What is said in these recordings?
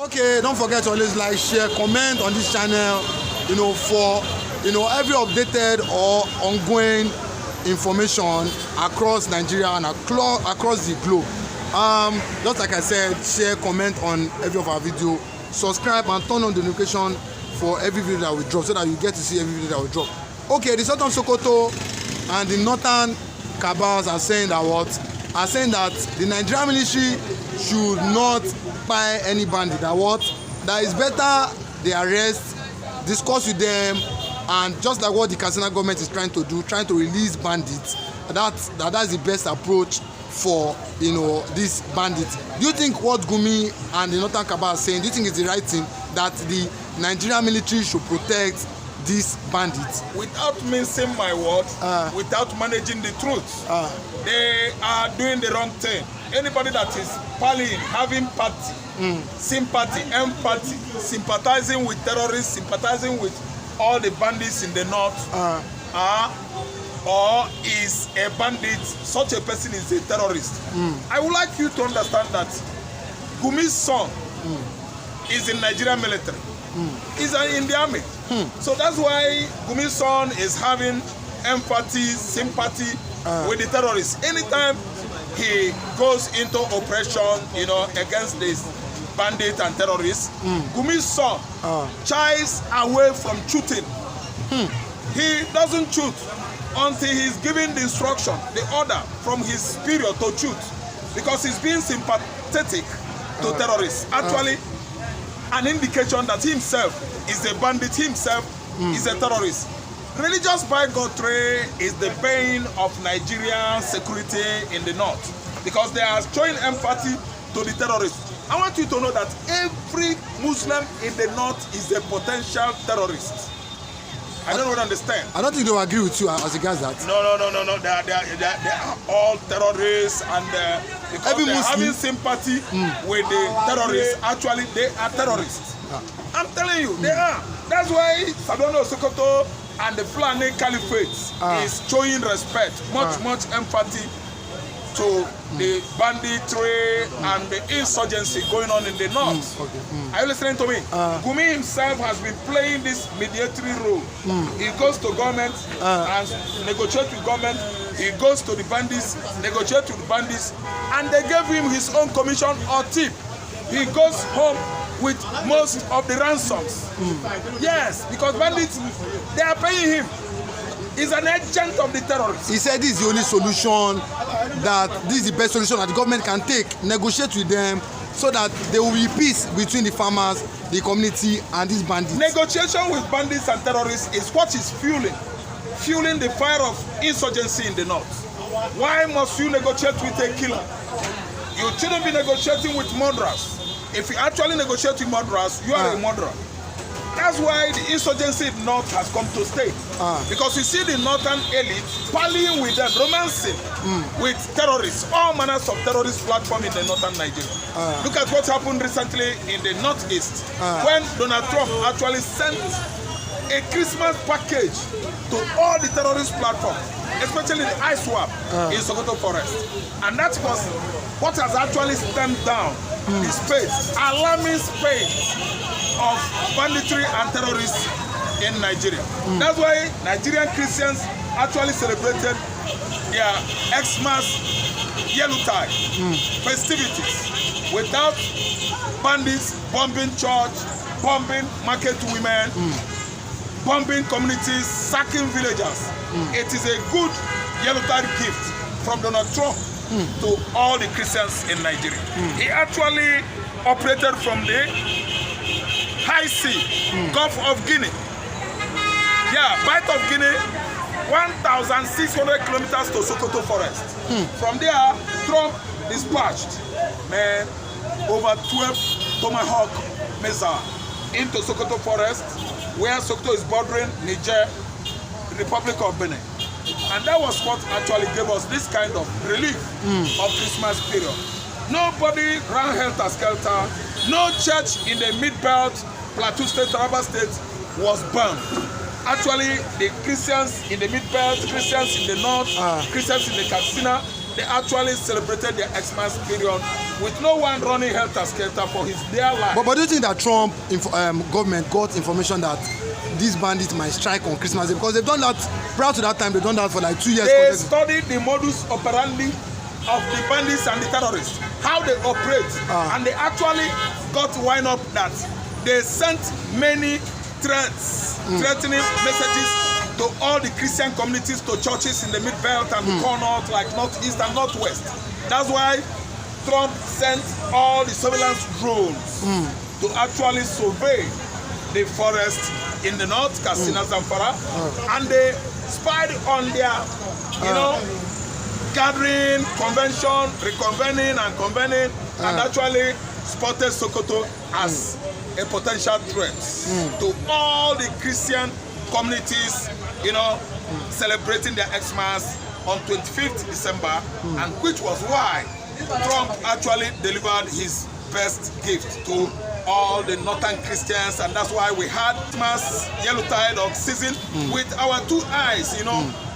Okay, don't forget to always like, share, comment on this channel, for every updated or ongoing information across Nigeria and across the globe. Just like I said, share, comment on every of our video, subscribe and turn on the notification for every video that we drop so that you get to see every video that we drop. Okay, the Southern Sokoto and the Northern cabals are saying that the Nigerian military should not buy any bandit. That is better they arrest, discuss with them, and just like what the Katsina government is trying to do, trying to release bandits. That's the best approach for these bandits. Do you think what Gunmi and the Northern cabal are saying, do you think it's the right thing that the Nigerian military should protect these bandits? Without mincing my words, without managing the truth, they are doing the wrong thing. Anybody that is pallying, having party, sympathy, empathy, sympathizing with terrorists, sympathizing with all the bandits in the north, or is a bandit, such a person is a terrorist. I would like you to understand that Gunmi's son is in Nigerian military. He's in the army. So that's why Gunmi's son is having empathy, sympathy with the terrorists. Anytime he goes into oppression, against this bandit and terrorists, Gunmi's son shies away from shooting. He doesn't shoot until he's given the instruction, the order from his superior to shoot, because he's being sympathetic to terrorists. Actually, an indication that himself is a bandit, himself is a terrorist. Religious bigotry is the bane of Nigerian security in the north, because they are showing empathy to the terrorists. I want you to know that every Muslim in the north is a potential terrorist. I don't understand. I don't think they will agree with you as regards that. No. They are all terrorists, and every they are Muslim having sympathy with the terrorists. Actually, they are terrorists. I'm telling you, they are. That's why Saduana Of Sokoto and the FULANI Caliphates is showing respect, much empathy to the banditry and the insurgency going on in the north. Are you listening to me? Gunmi himself has been playing this mediatory role. He goes to government and negotiates with government. He goes to the bandits, negotiates with the bandits, and they gave him his own commission or tip. He goes home with most of the ransoms. Yes, because bandits, they are paying him. He's an agent of the terrorists. He said this is the only solution, that this is the best solution that the government can take, negotiate with them so that there will be peace between the farmers, the community, and these bandits. Negotiation with bandits and terrorists is what is fueling the fire of insurgency in the north. Why must you negotiate with a killer? You shouldn't be negotiating with murderers. If you actually negotiate with murderers, you are a murderer. That's why the insurgency in the north has come to stay. Because you see the northern elite parleying with them, romancing with terrorists, all manners of terrorist platform in the northern Nigeria. Look at what happened recently in the northeast, when Donald Trump actually sent a Christmas package to all the terrorist platforms, especially the ISWAP in Sokoto Forest. And that was what has actually stemmed down the space, alarming space of banditry and terrorists in Nigeria. That's why Nigerian Christians actually celebrated their Xmas Yellowtide festivities without bandits bombing church, bombing market women, bombing communities, sacking villagers. It is a good Yellowtide gift from Donald Trump to all the Christians in Nigeria. He actually operated from the High Sea, Gulf of Guinea. Yeah, Bight of Guinea, 1,600 kilometers to Sokoto Forest. From there, Trump dispatched, over 12 Tomahawk missiles into Sokoto Forest, where Sokoto is bordering Niger, Republic of Benin. And that was what actually gave us this kind of relief of Christmas period. Nobody ran helter-skelter. No church in the Mid-Belt, Plateau State, Taraba State was burned. Actually, the Christians in the Mid-Belt, Christians in the North, Christians in the Katsina, they actually celebrated their Xmas period with no one running helter-skelter for his dear life. But do you think that Trump government got information that these bandits might strike on Christmas Day? Because they've done that, prior to that time, they've done that for like 2 years. They studied the modus operandi of the bandits and the terrorists, how they operate, and they actually got wind up that they sent many threats, threatening messages to all the Christian communities, to churches in the Mid-Belt and the core north, like Northeast and Northwest. That's why Trump sent all the surveillance drones to actually survey the forest in the north, Katsina, Zamfara, and they spied on their, gathering, convention, reconvening and convening, and actually spotted Sokoto as a potential threat to all the Christian communities, celebrating their Xmas on 25th December, and which was why Trump actually delivered his best gift to all the northern Christians, and that's why we had Xmas Yellowtide of season with our 2 eyes,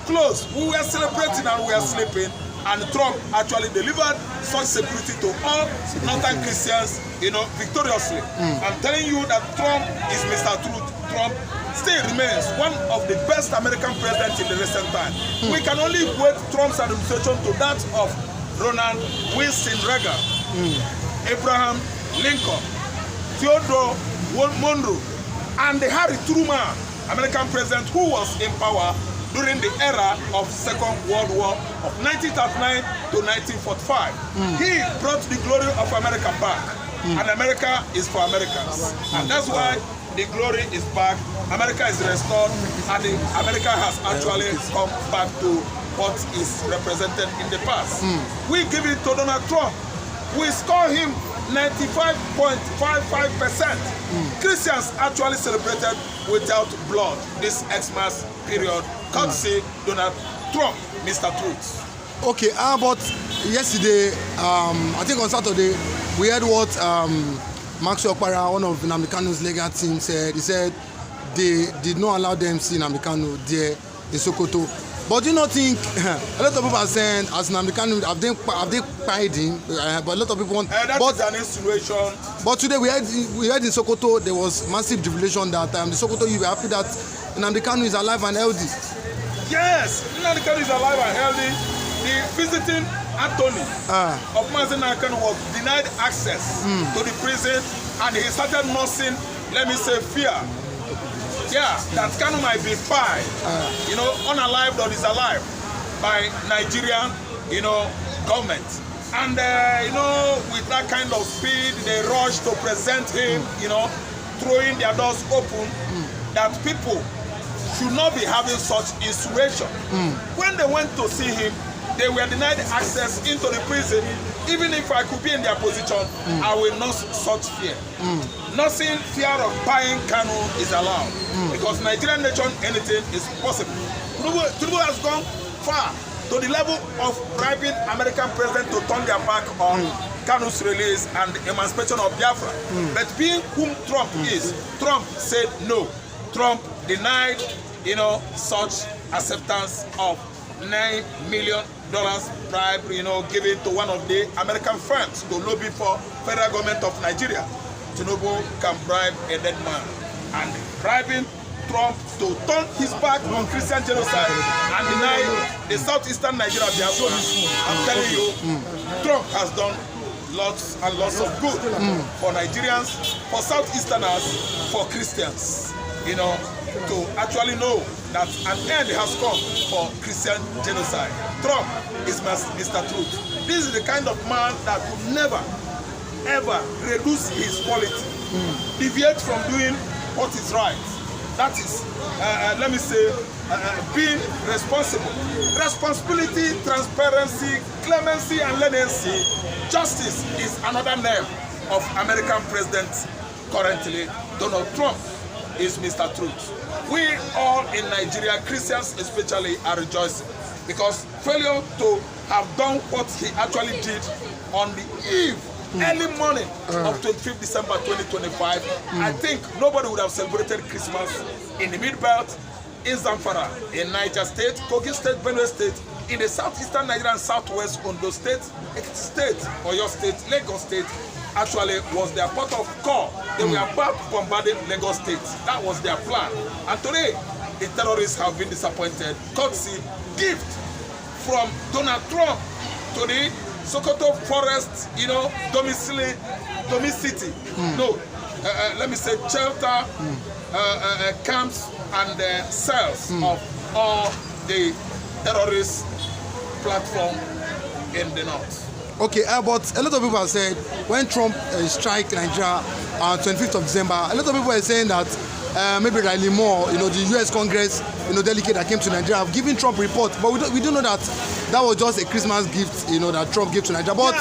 closed. We were celebrating and we were sleeping, and Trump actually delivered such security to all northern Christians, victoriously. I'm telling you that Trump is Mr. Truth. Trump still remains one of the best American presidents in the recent time. We can only equate Trump's administration to that of Ronald Wilson Reagan, Abraham Lincoln, Theodore Monroe, and the Harry Truman, American president who was in power during the era of Second World War of 1939 to 1945. He brought the glory of America back, and America is for Americans. And that's why the glory is back, America is restored, and America has actually come back to what is represented in the past. We give it to Donald Trump. We score him 95.55%. Christians actually celebrated without blood this Xmas period, courtesy Donald Trump, Mr. Truth. Okay, but yesterday, I think on Saturday, we heard what Maxwell Okpara, one of Nnamdi Kanu's legal team, said. He said they did not allow them to see Nnamdi Kanu there in Sokoto. But do you not think a lot of people are saying, as Nnamdi Kanu, have they pied him? But a lot of people want. That is an insinuation. But today we heard in Sokoto there was massive jubilation that the Sokoto you were happy that Nnamdi Kanu is alive and healthy. Yes, Nnamdi Kanu is alive and healthy. The visiting attorney of Nnamdi Kanu was denied access to the prison, and he started nursing, let me say, fear. Yeah, that Kanu might be fined, unalived or disalive by Nigerian, government. And, with that kind of speed, they rushed to present him, throwing their doors open, that people should not be having such insinuation. When they went to see him, they were denied access into the prison. Even if I could be in their position, I will not such fear. Nothing fear of buying Kanu is allowed, because Nigerian nation, anything is possible. Tinubu has gone far to the level of bribing American president to turn their back on Kanu's release and the emancipation of Biafra. But being whom Trump is, Trump said no. Trump denied, such acceptance of $9 million bribe, given to one of the American firms to lobby for federal government of Nigeria. Tinubu can bribe a dead man, and bribing Trump to turn his back on Christian genocide and deny the southeastern Nigeria Biafra. I'm telling you, Trump has done lots and lots of good for Nigerians, for southeasterners, for Christians, to actually know that an end has come for Christian genocide. Trump is Mr. Truth. This is the kind of man that would never, ever reduce his quality, deviate from doing what is right. That is, let me say, being responsible. Responsibility, transparency, clemency, and leniency. Justice is another name of American president currently. Donald Trump is Mr. Truth. We all in Nigeria, Christians especially, are rejoicing, because failure to have done what he actually did on the eve, early morning of 25th December 2025, I think nobody would have celebrated Christmas in the Mid-Belt, in Zamfara, in Niger State, Kogi State, Benue State, in the southeastern Nigeria and southwest Ondo State, Oyo State, Lagos State, actually was their port of call. They were about bombarding Lagos State. That was their plan. And today, the terrorists have been disappointed. Courtesy gift from Donald Trump to the Sokoto forest, domicity. No, let me say shelter, camps and cells of all the terrorist platform in the north. Okay, but a lot of people have said when Trump strike Nigeria on 25th of December, a lot of people are saying that maybe Riley Moore, the U.S. Congress, delegate that came to Nigeria, have given Trump report, but we don't know that that was just a Christmas gift, that Trump gave to Nigeria. But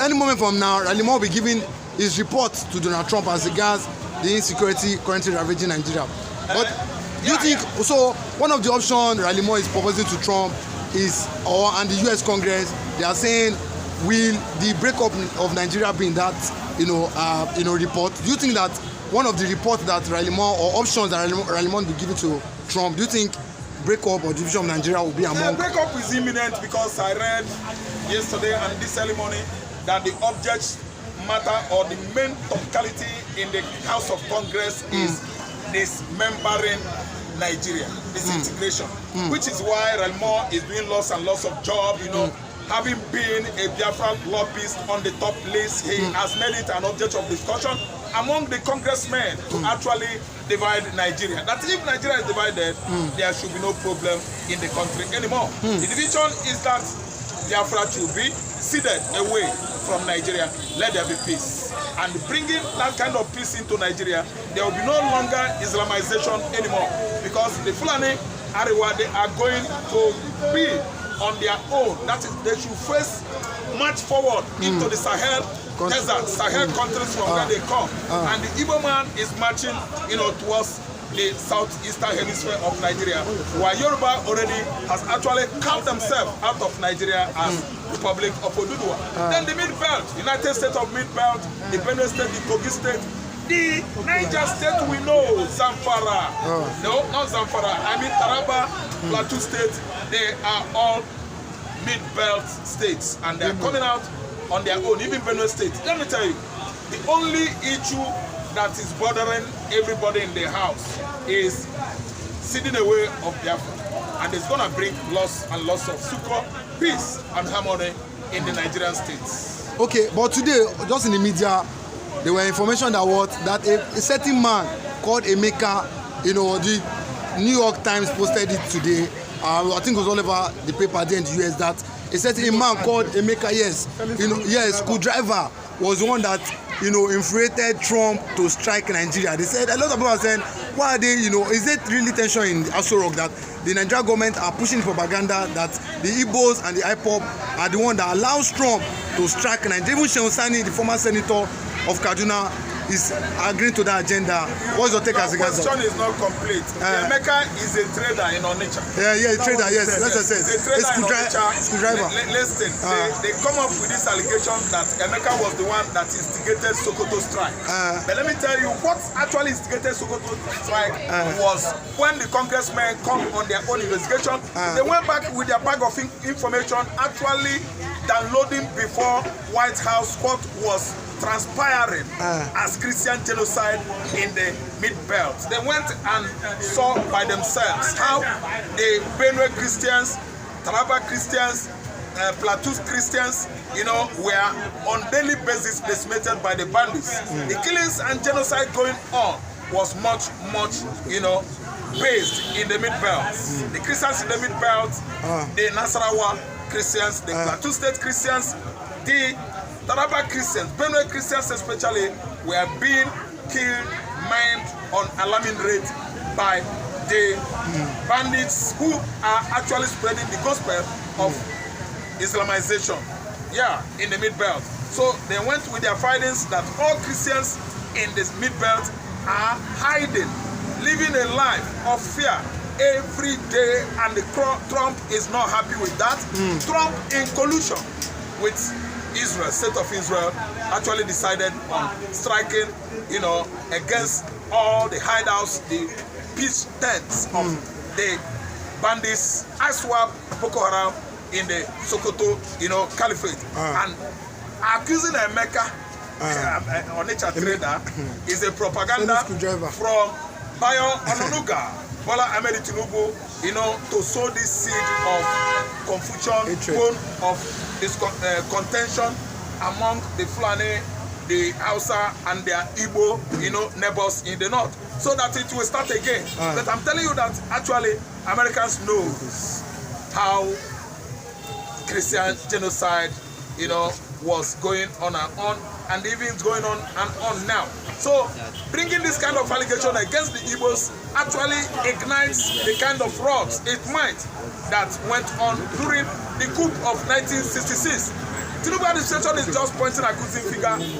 any moment from now, Riley Moore will be giving his report to Donald Trump as regards the insecurity currently ravaging Nigeria. But do you think so? One of the options Riley Moore is proposing to Trump is, and the U.S. Congress, they are saying, will the breakup of Nigeria be in that report? Do you think that one of the reports that Riley Moore or options that Riley Moore will be given to Trump, do you think breakup or division of Nigeria will be among? Breakup is imminent because I read yesterday and this early morning that the object matter or the main topicality in the House of Congress is dismembering Nigeria, disintegration, which is why Riley Moore is doing lots and lots of jobs, having been a Biafra lobbyist on the top list, he has made it an object of discussion among the congressmen to actually divide Nigeria. That if Nigeria is divided, there should be no problem in the country anymore. The division is that Biafra should be ceded away from Nigeria. Let there be peace. And bringing that kind of peace into Nigeria, there will be no longer Islamization anymore, because the Fulani Ariwa, they are going to be on their own. That is, they should march forward into the Sahel desert, Sahel countries from where they come. And the Igbo man is marching, towards the southeastern hemisphere of Nigeria, while Yoruba already has actually carved themselves out of Nigeria as Republic of Oduduwa. Then the Mid-Belt, United States of Mid-Belt, the Benue State, the Kogi State, the Niger State we know, Zamfara. No, not Zamfara. I mean Taraba, Plateau State. They are all Mid-Belt states, and they are coming out on their own. Even Benue State. Let me tell you, the only issue that is bothering everybody in the house is ceding away of Biafra, and it's gonna bring loss and loss of succor, peace and harmony in the Nigerian states. Okay, but today, just in the media, there were information that a certain man called Emeka, the New York Times posted it today. I think it was all over the paper there in the US, that a certain man called Emeka, Screwdriver, was the one that infuriated Trump to strike Nigeria. They said, a lot of people are saying, why are they, is it really tension in Aso Rock that the Nigerian government are pushing propaganda that the Igbos and the IPOB are the one that allows Trump to strike Nigeria? Even Sheikh Gunmi, the former senator of Kaduna, is agreeing to that agenda. What's your take as regards that? The question is not complete. Emeka is a trader in Onitsha. A trader, yes. That's what I said. A screwdriver. Listen, they come up with this allegation that Emeka was the one that instigated Sokoto strike. But let me tell you, what actually instigated Sokoto strike was when the congressmen come on their own investigation, they went back with their bag of information, actually downloading before White House what was transpiring as Christian genocide in the Mid-Belt. They went and saw by themselves how the Benue Christians, Taraba Christians, Plateau Christians, were on daily basis decimated by the bandits. The killings and genocide going on was much, based in the Mid-Belt. The Christians in the Mid-Belt, the Nasarawa Christians, the Plateau State Christians, the Taraba Christians, Benue Christians especially, were being killed, maimed on alarming rate by the bandits who are actually spreading the gospel of Islamization, in the Mid-Belt. So they went with their findings that all Christians in this Mid-Belt are hiding, living a life of fear every day, and Trump is not happy with that. Trump, in collusion with Israel, state of Israel, actually decided on striking, against all the hideouts, the peace tents of the bandits, ISWAP, Boko Haram, in the Sokoto, Caliphate. And accusing Emeka, Onitsha trader, is a propaganda from Bayo Ononuga, Bola Ahmed Tinubu, to sow this seed of confusion, bone of this contention among the Fulani, the Hausa, and their Igbo, neighbors in the north, so that it will start again. But I'm telling you that actually Americans know how Christian genocide, was going on and even it's going on and on now. So bringing this kind of allegation against the Igbos actually ignites the kind of rocks it might that went on during the coup of 1966. Tinubu administration is just pointing accusing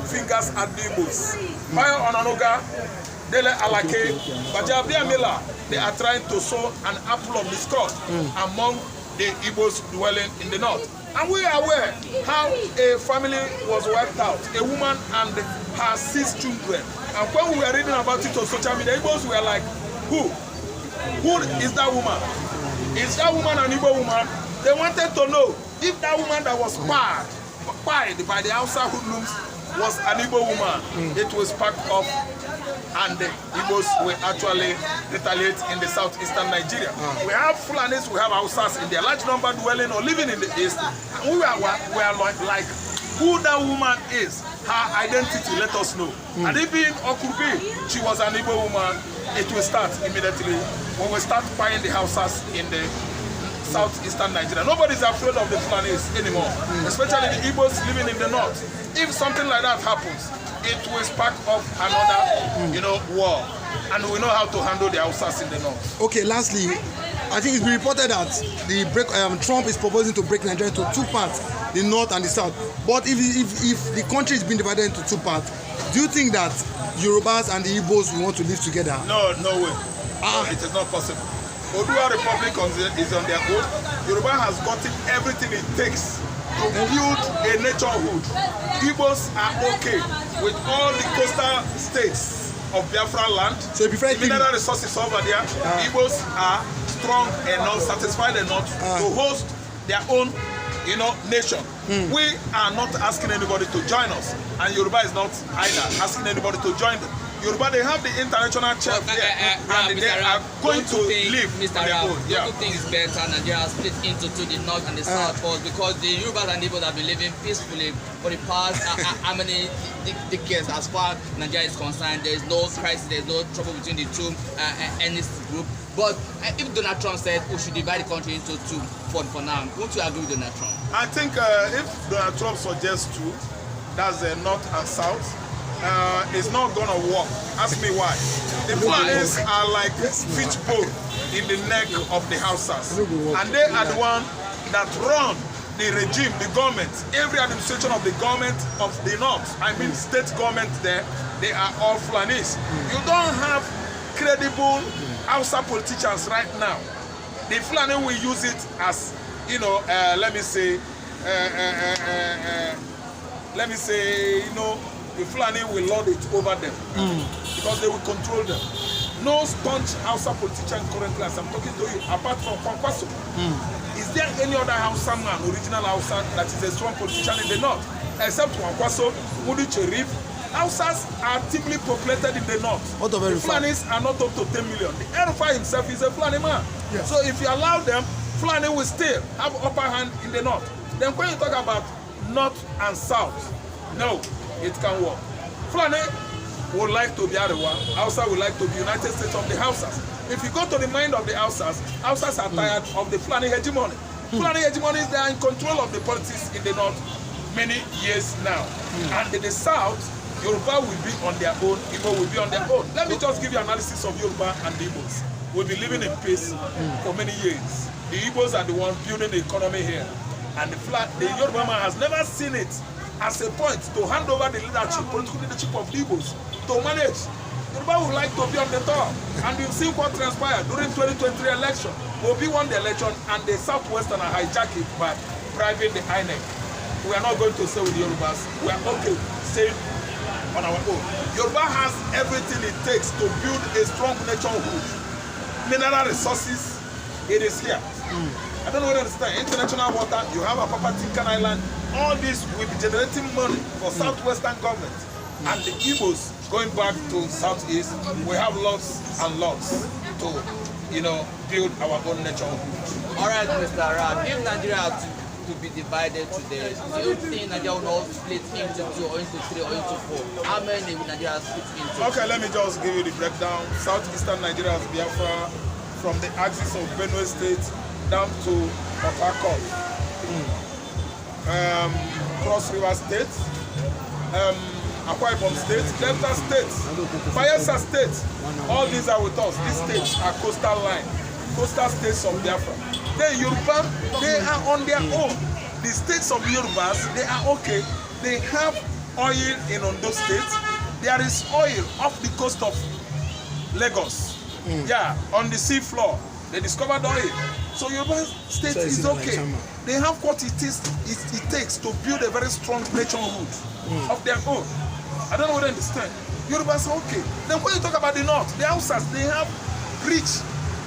fingers at the Igbos. Bayo Ononuga, Dele Alake, Bajabiamila, they are trying to sow an apple of discord among the Igbos dwelling in the north. And we are aware how a family was wiped out, a woman and her 6 children. And when we were reading about it on social media, Igbos were like, who? Who is that woman? Is that woman an Igbo woman? They wanted to know if that woman that was spied by the Hausa hoodlums was an Igbo woman. It was spark off, and the Igbos will actually retaliate in the southeastern Nigeria. We have Fulanis, we have Hausas in their large number dwelling or living in the east. And we are like who that woman is, her identity, let us know. And even Okubi, she was an Igbo woman, it will start immediately when we start buying the Hausas in the southeastern Nigeria. Nobody's afraid of the Fulanis anymore, especially the Igbos living in the north. If something like that happens, it will spark off another, war. And we know how to handle the Hausas in the north. Okay, lastly, I think it's been reported that Trump is proposing to break Nigeria into 2 parts, the north and the south. But if the country is being divided into 2 parts, do you think that Yorubas and the Igbos will want to live together? No way. No, it is not possible. Odua Republic is on their own. Yoruba has gotten everything it takes to build a neighborhood. Igbos are okay with all the coastal states of Biafra land. So the mineral resources over there, Igbos are strong enough, satisfied enough to host their own, nation. We are not asking anybody to join us, and Yoruba is not either asking anybody to join them. Yoruba, they have the international chef there, and they are going to live on their own. Don't you think it's better Nigeria split into the north and the south first, because the Yorubas and Igbos have been living peacefully for the past how many decades as far as Nigeria is concerned. There is no crisis, there is no trouble between the two ethnic group. But if Donald Trump said we should divide the country into 2 for now, won't you agree with Donald Trump? I think if Donald Trump suggests 2, that's north and south, it's not gonna work. Ask me why. The Fulanis are like fishbowl in the neck of the Hausas, and they are the one that run the regime, the government, every administration of the government of the north. I mean, state government there, they are all Fulanis. You don't have credible Hausa politicians right now. The Fulani will use it as, let me say, the Fulani will lord it over them because they will control them. No staunch Hausa politician currently, as I'm talking to you, apart from Kwankwaso. Is there any other Hausa man, original Hausa, that is a strong politician in the north? Except Kwankwaso, Mudi Cherif. Hausas are thinly populated in the north. The Fulanis are not up to 10 million. The Erufai himself is a Fulani man. Yes. So if you allow them, Fulani will still have upper hand in the north. Then when you talk about north and south, no, it can work. Fulani would like to be Arewa, Hausa would like to be United States of the Hausas. If you go to the mind of the Hausas, Hausas are tired of the Fulani hegemony. Fulani hegemony is they are in control of the politics in the north many years now. And in the south, Yoruba will be on their own, Igbo will be on their own. Let me just give you analysis of Yoruba and the Igbos. We've been living in peace for many years. The Igbos are the ones building the economy here. And the Yoruba man has never seen it as a point to hand over the leadership, political leadership of the Igbos to manage. Yoruba would like to be on the top. And you've seen what transpired during 2023 election. Obi won the election and the Southwestern are hijacked it by bribing the INEC. We are not going to stay with the Yorubas. We are okay staying on our own. Yoruba has everything it takes to build a strong neighborhood. Mineral resources, it is here. I don't know whether you understand. International water, you have a property Can Island. All this will be generating money for southwestern government. And the Igbos going back to southeast, we have lots and lots to, you know, build our own nature. All right, Mr. Arab, if Nigeria had to be divided today, do you think Nigeria will not split into 2 or into 3 or into 4? How many will Nigeria split into? Okay, let me just give you the breakdown. Southeastern Nigeria has Biafra from the axis of Benue State down to Port Harcourt, Cross River State, Akwa Ibom State, Delta State, Bayelsa State. All these are with us. These states are coastal line, coastal states of Biafra. Then Yoruba, they are on their own. The states of Yorubas, they are okay. They have oil in Ondo State. There is oil off the coast of Lagos. Yeah, on the sea floor. They discovered oil. So Yoruba State is okay. They have what it takes to build a very strong nationhood of their own. I don't know what they understand. Yorubas are okay. Then when you talk about the north, the Hausas, they have rich,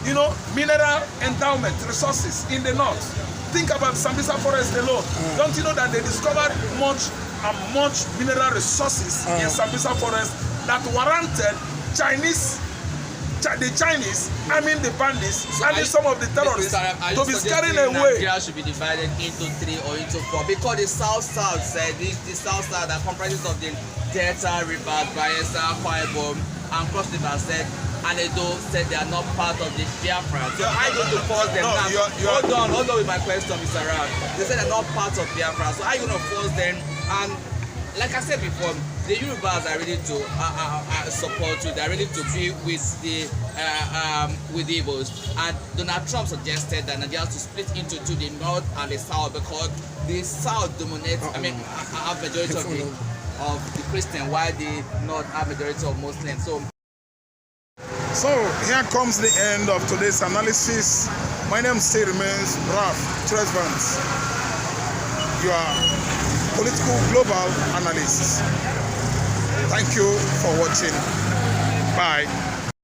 you know, mineral endowment resources in the north. Think about Sambisa Forest alone. Don't you know that they discovered much mineral resources in Sambisa Forest that warranted the Chinese, I mean the bandits, so and some of the terrorists to be scaring away. Nigeria should be divided into 3 or into 4 because the South said the South that comprises of the Delta Rivers, Bayelsa, Akwa Ibom, and Cross River said, and Edo said they are not part of the Biafra. So I go to force them now. Hold on with my question, Mr. Rab. They said they're not part of Biafra. So I'm going to force them. And like I said before, the Yorubas are ready to support you. They're ready to be with the Igbos. And Donald Trump suggested that Nigeria has to split into 2, the North and the South, because the South dominates. I mean, have majority of the Christian, while the North have majority of Muslims. So here comes the end of today's analysis. My name still remains Ralph Tresvant, your political global analyst. Thank you for watching. Bye.